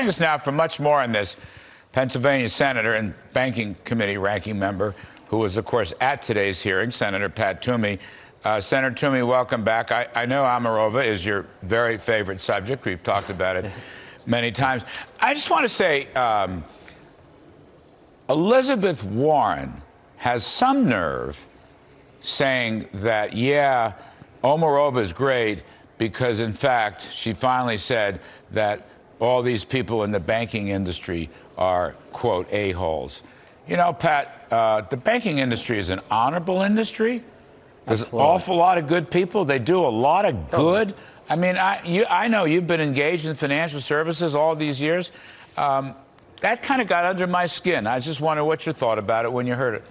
Joining us now for much more on this, Pennsylvania Senator and Banking Committee ranking member, who was, of course, at today's hearing, Senator Pat Toomey. Senator Toomey, welcome back. I know Omarova is your very favorite subject. We've talked about it many times. I just want to say, Elizabeth Warren has some nerve saying that, yeah, Omarova is great because, in fact, she finally said that all these people in the banking industry are, quote, a-holes. You know, Pat, the banking industry is an honorable industry. There's an awful lot of good people. They do a lot of good. I mean, I know you've been engaged in financial services all these years. That kind of got under my skin. I just wonder what you thought about it when you heard it.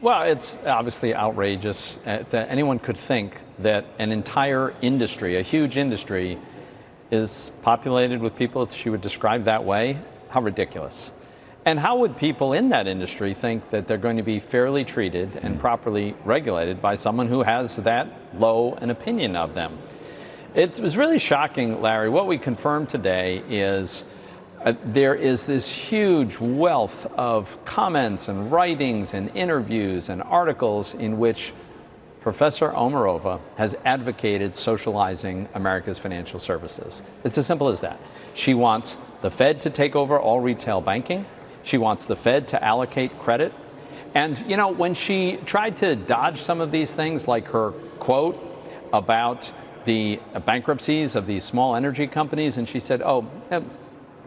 Well, it's obviously outrageous that anyone could think that an entire industry, a huge industry, is populated with people she would describe that way. How ridiculous. And how would people in that industry think that they're going to be fairly treated and properly regulated by someone who has that low an opinion of them? It was really shocking, Larry. What we confirmed today is there is this huge wealth of comments and writings and interviews and articles in which Professor Omarova has advocated socializing America's financial services. It's as simple as that. She wants the Fed to take over all retail banking. She wants the Fed to allocate credit. And, you know, when she tried to dodge some of these things, like her quote about the bankruptcies of these small energy companies, and she said, oh,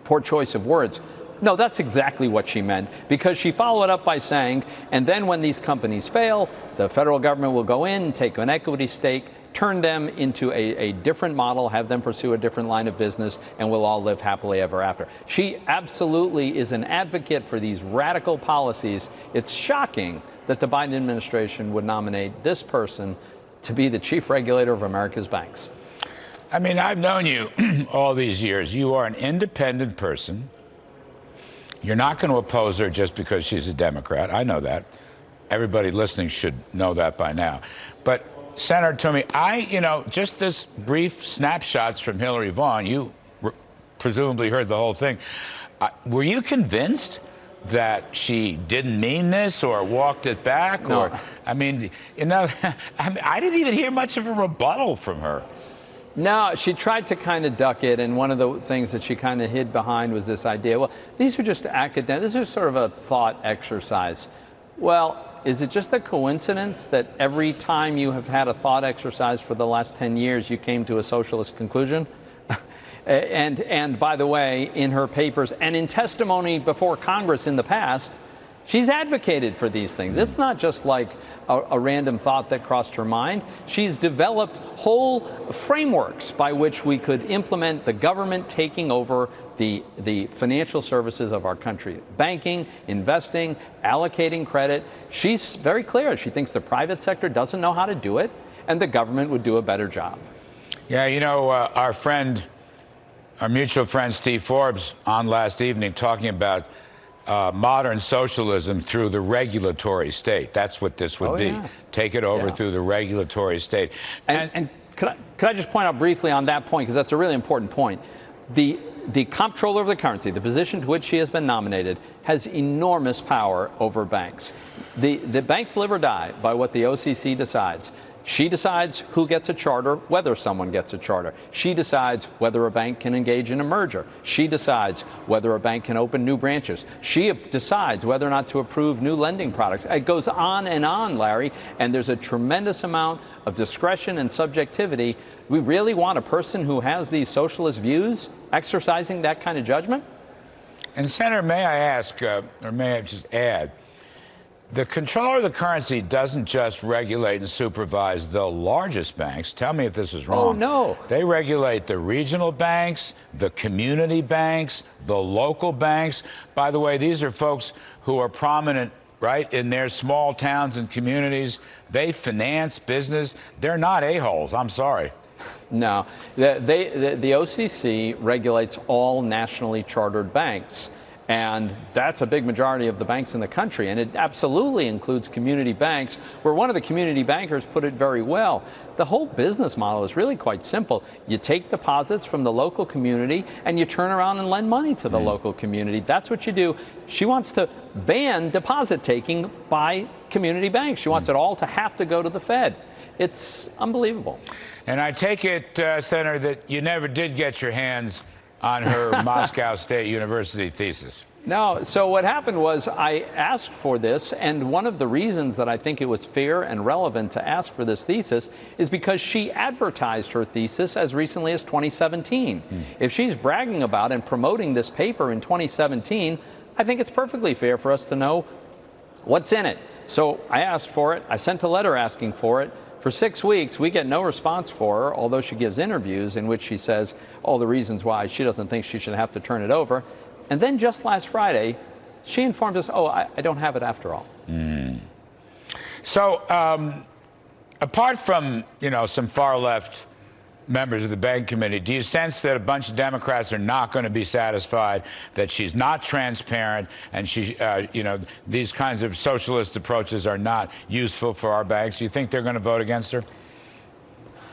poor choice of words. No, that's exactly what she meant, because she followed up by saying, and then when these companies fail, the federal government will go in, take an equity stake, turn them into a different model, have them pursue a different line of business, and we'll all live happily ever after. She absolutely is an advocate for these radical policies. It's shocking that the Biden administration would nominate this person to be the chief regulator of America's banks. I mean, I've known you all these years. You are an independent person. You're not going to oppose her just because she's a Democrat. I know that. Everybody listening should know that by now. But Senator Toomey, just this brief snapshots from Hillary Vaughn, you presumably heard the whole thing. Were you convinced that she didn't mean this or walked it back? No. Or, I mean, I didn't even hear much of a rebuttal from her. No, she tried to kind of duck it, and one of the things that she kind of hid behind was this idea, well, these are just academic, this is sort of a thought exercise. Well, is it just a coincidence that every time you have had a thought exercise for the last 10 years, you came to a socialist conclusion? And by the way, in her papers and in testimony before Congress in the past, she's advocated for these things. It's not just like a random thought that crossed her mind. She's developed whole frameworks by which we could implement the government taking over the financial services of our country. Banking, investing, allocating credit. She's very clear. She thinks the private sector doesn't know how to do it, and the government would do a better job. Yeah, you know, our mutual friend Steve Forbes on last evening talking about modern socialism through the regulatory state. That's what this would be. Yeah. Take it over through the regulatory state. And could I just point out briefly on that point, because that's a really important point. The comptroller of the currency, the position to which she has been nominated, has enormous power over banks. The banks live or die by what the OCC decides. She decides who gets a charter, whether someone gets a charter. She decides whether a bank can engage in a merger. She decides whether a bank can open new branches. She decides whether or not to approve new lending products. It goes on and on, Larry, and there's a tremendous amount of discretion and subjectivity. We really want a person who has these socialist views exercising that kind of judgment? And Senator, may I ask, or may I just add, the controller of the currency doesn't just regulate and supervise the largest banks. Tell me if this is wrong. Oh, no. They regulate the regional banks, the community banks, the local banks. By the way, these are folks who are prominent, right, in their small towns and communities. They finance business. They're not a-holes. I'm sorry. No. The OCC regulates all nationally chartered banks. And that's a big majority of the banks in the country. And it absolutely includes community banks, where one of the community bankers put it very well. The whole business model is really quite simple. You take deposits from the local community and you turn around and lend money to the local community. That's what you do. She wants to ban deposit taking by community banks. She wants it all to have to go to the Fed. It's unbelievable. And I take it, Senator, that you never did get your hands on her Moscow State University thesis. No, so what happened was I asked for this, and one of the reasons that I think it was fair and relevant to ask for this thesis is because she advertised her thesis as recently as 2017. If she's bragging about and promoting this paper in 2017, I think it's perfectly fair for us to know what's in it. So I asked for it. I sent a letter asking for it. For 6 weeks, we get no response for her, although she gives interviews in which she says all the reasons why she doesn't think she should have to turn it over. And then just last Friday, she informed us, oh, I don't have it after all. So apart from, some far-left members of the Bank Committee, do you sense that a bunch of Democrats are not going to be satisfied that she's not transparent and she, these kinds of socialist approaches are not useful for our banks? Do you think they're going to vote against her?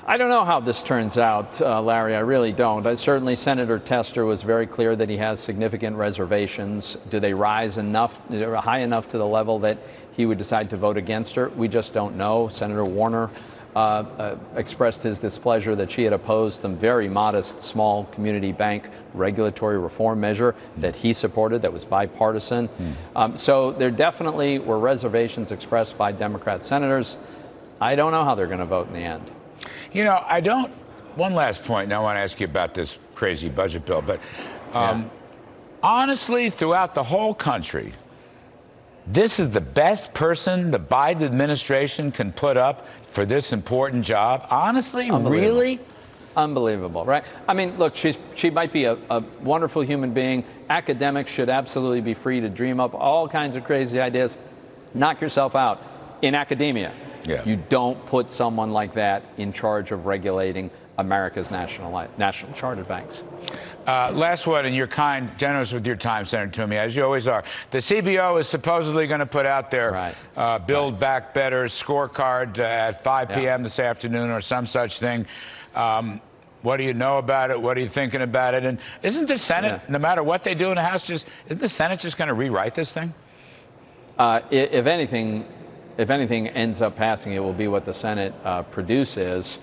I don't know how this turns out, Larry. I really don't. Certainly, Senator Tester was very clear that he has significant reservations. Do they rise enough, high enough to the level that he would decide to vote against her? We just don't know. Senator Warner expressed his displeasure that she had opposed some very modest small community bank regulatory reform measure that he supported that was bipartisan. So there definitely were reservations expressed by Democrat senators. I don't know how they're going to vote in the end. One last point, and I want to ask you about this crazy budget bill, but honestly, throughout the whole country, this is the best person the Biden administration can put up for this important job? Honestly, really? Unbelievable, right? I mean, look, she might be a wonderful human being. Academics should absolutely be free to dream up all kinds of crazy ideas. Knock yourself out. In academia, you don't put someone like that in charge of regulating America's national chartered banks. Last one, and you're kind, generous with your time, Senator Toomey, as you always are. The CBO is supposedly going to put out their Build Back Better scorecard at 5 p.m. this afternoon or some such thing. What do you know about it? What are you thinking about it? And isn't the Senate, no matter what they do in the House, isn't the Senate just going to rewrite this thing? If anything ends up passing, it will be what the Senate produces.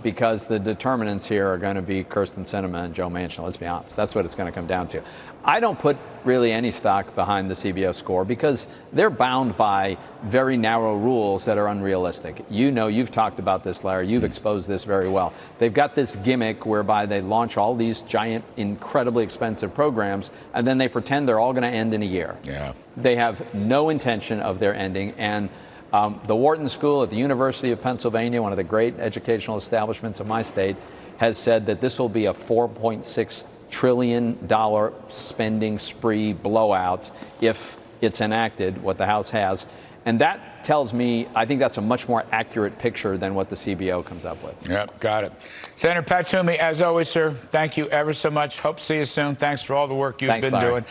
Because the determinants here are going to be Kyrsten Sinema and Joe Manchin. Let's be honest. That's what it's going to come down to. I don't put really any stock behind the CBO score because they're bound by very narrow rules that are unrealistic. You've talked about this, Larry. You've exposed this very well. They've got this gimmick whereby they launch all these giant, incredibly expensive programs, and then they pretend they're all going to end in a year. They have no intention of their ending. And the Wharton School at the University of Pennsylvania, one of the great educational establishments of my state, has said that this will be a $4.6 trillion spending spree blowout if it's enacted, what the House has. And that tells me, I think that's a much more accurate picture than what the CBO comes up with. Yep, got it. Senator Pat Toomey, as always, sir, thank you ever so much. Hope to see you soon. Thanks for all the work you've been doing.